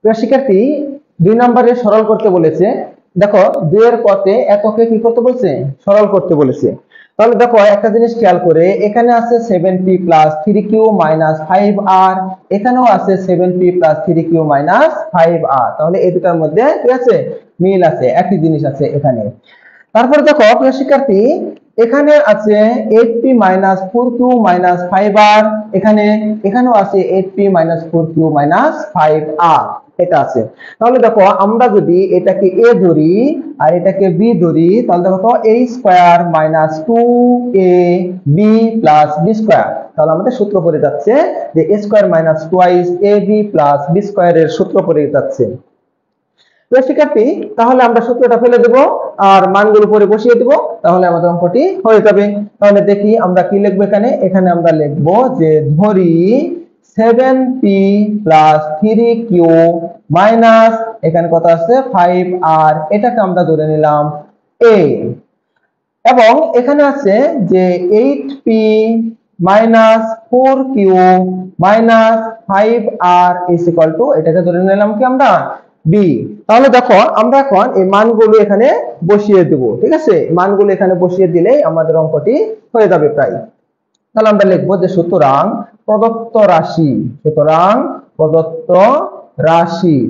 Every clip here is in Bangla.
প্রিয় শিক্ষার্থী, 2 নম্বরে সরল করতে বলেছে। দেখো 2 এর পথে এককে কি করতে বলছে, সরল করতে বলেছে। তাহলে দেখো একটা জিনিস খেয়াল করে, এখানে আছে 7p + 3q - 5r, এখানেও আছে 7p + 3q - 5r। তাহলে এই দুটার মধ্যে কি আছে, মিল আছে, একই জিনিস আছে এখানে। তারপর দেখো প্রিয় শিক্ষার্থী, এখানে আছে 8p - 4q - 5r, এখানেও আছে 8p - 4q - 5r, এটা আছে। তাহলে দেখো আমরা যদি এটাকে a ধরি আর এটাকে b ধরি, তাহলে দেখো তো a² - 2ab + b²। তাহলে আমাদের সূত্র পড়ে যাচ্ছে যে a² - 2ab + b² এর সূত্র পড়ে যাচ্ছে। তো শিক্ষার্থী, তাহলে আমরা সূত্রটা ফেলে দেব আর মানগুলো পরে বসিয়ে দেব, তাহলে আমাদের অঙ্কটি হয়ে যাবে। তাহলে দেখি আমরা কি লিখবো এখানে। এখানে আমরা লিখবো যে ধরি 7p + 3q মাইনাস এখানে কত আছে 5r, এটাকে আমরা ধরে নিলাম a। এবং এখানে আছে যে 8p - 4q - 5r এটাকে ধরে নিলাম কি আমরা b। তাহলে দেখো আমরা এখন এই মানগুলো এখানে বসিয়ে দেব, ঠিক আছে। মানগুলো এখানে বসিয়ে দিলেই আমাদের অঙ্কটি হয়ে যাবে প্রায়। তাহলে আমরা লিখবো যে সুতরাং প্রদত্ত রাশি,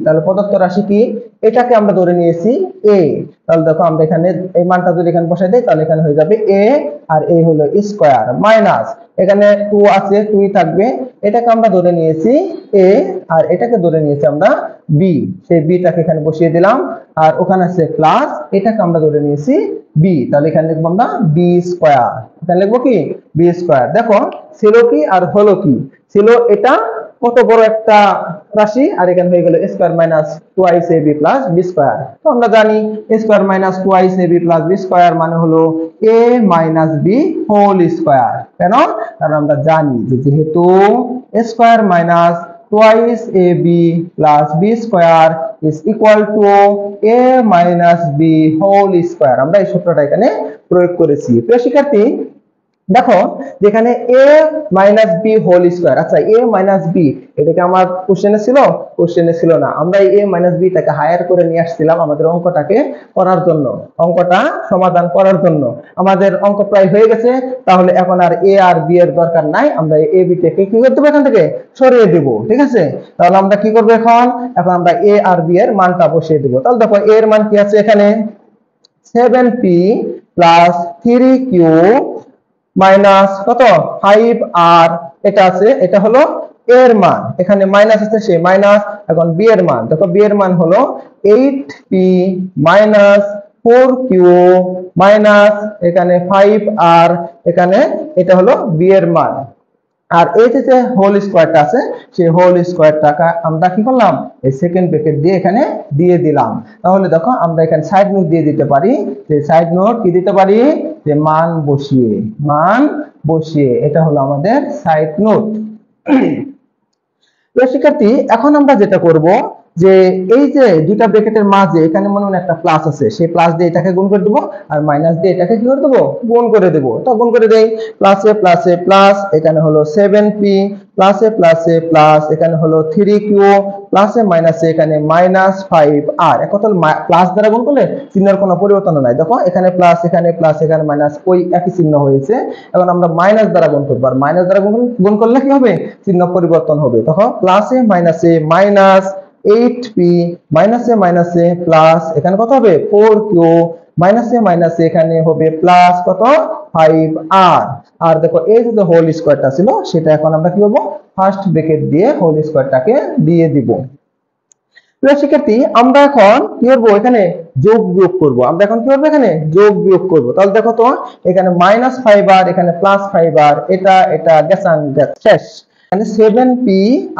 তাহলে প্রদত্ত রাশি কি, এটাকে আমরা ধরে নিয়েছি a। তাহলে দেখো আমরা এখানে এই মানটা যদি এখানে বসাই দেই, তাহলে এখানে হয়ে যাবে a, আর a হলো স্কয়ার মাইনাস এখানে 2 আছে, 2 থাকবে, এটাকে আমরা ধরে নিয়েছি a আর এটাকে ধরে নিয়েছি আমরা b। সেই b টাকে এখানে বসিয়ে দিলাম, আর ওখানে আছে প্লাস, এটাকে আমরা ধরে নিয়েছি b। তাহলে এখানে লিখবো আমরা b²। এখানে লিখবো কি b²। দেখো ছিল কি আর হলো কি, ছিল এটা কত বড় একটা রাশি, আর এখানে হয়ে গেল a² - 2ab + b²। তো আমরা জানি a² - 2ab + b² মানে হলো a - b হোল স্কয়ার। কেন? কারণ আমরা জানি যে যেহেতু a² - 2ab + b² is equal to a - b whole square, আমরা এই সূত্রটা এখানে প্রয়োগ করেছি। প্রিয় শিক্ষার্থী, দেখো যেখানে a - b হোল স্কয়ার, আচ্ছা a - b এটাকে আমার কোশ্চেনে ছিল না। আমরা এই a - b টাকে হায়ার করে নিয়ে আসছিলাম আমাদের অঙ্কটাকে করার জন্য, অঙ্কটা সমাধান করার জন্য। আমাদের অঙ্ক প্রায় হয়ে গেছে, তাহলে এখন আর a আর b এর দরকার নাই, আমরা a b টাকে কি করতে হবে, এখান থেকে সরিয়ে দেব, ঠিক আছে। তাহলে আমরা কি করব, এখন আমরা a আর b এর মানটা বসিয়ে দেব। তাহলে দেখো a এর মান কি আছে এখানে 7p + 3q মাইনাস কত 5r, এটা আছে, এটা হলো a এর মান, এখানে মাইনাস আছে সে মাইনাস। এখন b এর মান, দেখো b এর মান হলো 8p - 4q মাইনাস এখানে 5r, এখানে এটা হলো b এর মান। আর এই যে হোল স্কয়ারটা আছে, সেই হোল স্কয়ারটাকে আমরা কি করলাম, এই সেকেন্ড ব্র্যাকেট দিয়ে এখানে দিয়ে দিলাম। তাহলে দেখো আমরা এখানে সাইড নোট দিয়ে দিতে পারি, যে সাইড নোট কি দিতে পারি, যে মান বসিয়ে, এটা হলো আমাদের সাইড নোট। তো শিক্ষার্থী, এখন আমরা যেটা করব, যে এই যে দুইটা ব্র্যাকেটের মাঝে এখানে মনে হয় একটা প্লাস আছে, সেই প্লাস দিয়ে এটাকে গুণ করে দেব, আর মাইনাস দিয়ে এটাকে কি করে দেব, গুণ করে দেব। তো গুণ করে দেই, প্লাসে প্লাসে প্লাস, এখানে হলো 7p, প্লাসে প্লাসে প্লাস, এখানে হলো 3q, প্লাসে মাইনাসে এখানে -5r। এখন তো প্লাস দ্বারা গুণ করলে চিহ্নের কোনো পরিবর্তন নাই, দেখো এখানে প্লাস এখানে মাইনাস, ওই একই চিহ্ন হয়েছে। এখন আমরা মাইনাস দ্বারা গুণ করব, আর মাইনাস দ্বারা গুণ করলে কি হবে, চিহ্ন পরিবর্তন হবে। তখন প্লাসে মাইনাসে মাইনাস 8p, মাইনাসে মাইনাসে প্লাস, এখানে কত হবে 4q, মাইনাসে মাইনাসে এখানে হবে প্লাস কত 5r। আর দেখো এই যে হোল স্কয়ারটা ছিল, সেটা এখন আমরা কি করব, ফার্স্ট ব্র্যাকেট দিয়ে হোল স্কয়ারটাকে দিয়ে দিব। প্রিয় শিক্ষার্থী, আমরা এখন কি করব, এখানে যোগ বিয়োগ করব। আমরা এখন কি করব, এখানে যোগ বিয়োগ করব। তাহলে দেখো তো এখানে -5r, এখানে +5r, এটা গেছান শেষ। এখানে 7p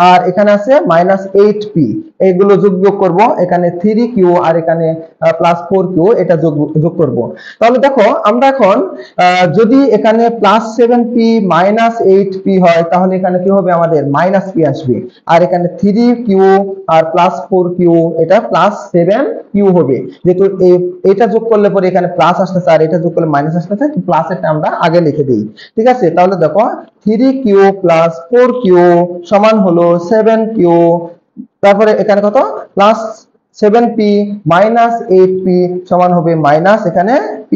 আর এখানে আছে -8p, এগুলো যোগ বিয়োগ করব। এখানে 3q আর এখানে +4q, এটা যোগ করব। তাহলে দেখো আমরা এখন যদি এখানে +7p -8p হয়, তাহলে এখানে কি হবে, আমাদের -p আসবে। আর এখানে 3q আর +4q, এটা +7q হবে। যেহেতু এটা যোগ করলে পরে এখানে প্লাস আসতেছে, আর এটা যোগ করলে মাইনাস আসতেছে, প্লাসেরটা আমরা আগে লিখে দিই, ঠিক আছে। তাহলে দেখো 3q + 4q সমান হলো 7q তারপরে এখানে কত প্লাস 7p মাইনাস 8p সমান হবে মাইনাস এখানে p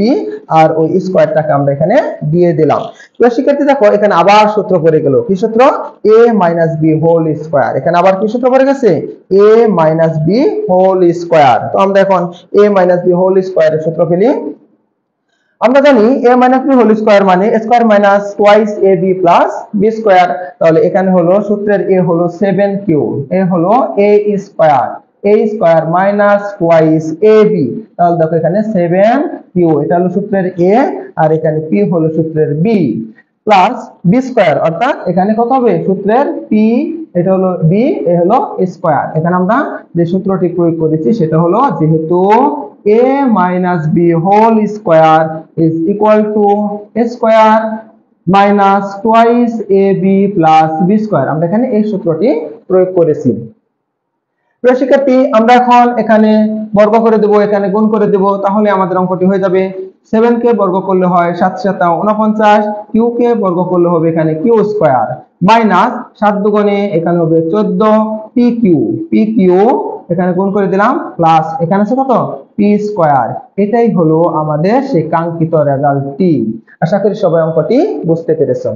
আর ওই স্কয়ারটাকে আমরা এখানে দিয়ে দিলাম। তো শিক্ষার্থী দেখো এখানে আবার সূত্র পড়ে গেল, কি সূত্র? a b whole square. এখানে আবার কি সূত্র পড়ে গেছে? a b whole square. তো আমরা এখন a b হোল স্কয়ারের সূত্র ফেলি। আমরা জানি a b হোল স্কয়ার মানে square minus twice ab plus b square. তাহলে এখানে হলো সূত্রের a হলো 7q, a হলো a square, a square minus twice ab। তাহলে দেখো এখানে 7q, এটা হলো সূত্রের a আর এখানে p হলো সূত্রের b প্লাস b স্কয়ার, অর্থাৎ এখানে কত হবে? সূত্রের p, এটা হলো b, এ হলো স্কয়ার। এখানে আমরা যে সূত্রটি প্রয়োগ করেছি সেটা হলো, যেহেতু a b whole square is equal to a square minus twice ab plus b square, আমরা এখানে এই সূত্রটি প্রয়োগ করেছি। প্রিয় শিক্ষার্থী, আমরা এখন এখানে বর্গ করে দেব, এখানে গুণ করে দেব, তাহলে আমাদের অঙ্কটি হয়ে যাবে 7 কে বর্গ করলে হয় 7 7 49, q কে বর্গ করলে হবে এখানে q স্কয়ার মাইনাস 7 দুগুণে এখানে হবে 14 pq, pq এখানে গুণ করে দিলাম প্লাস এখানে আছে কত? p square. এটাই হলো আমাদের সেই কাঙ্ক্ষিত রেজাল্টটি। আশা করি সবাই অঙ্কটি বুঝতে পেরেছেন।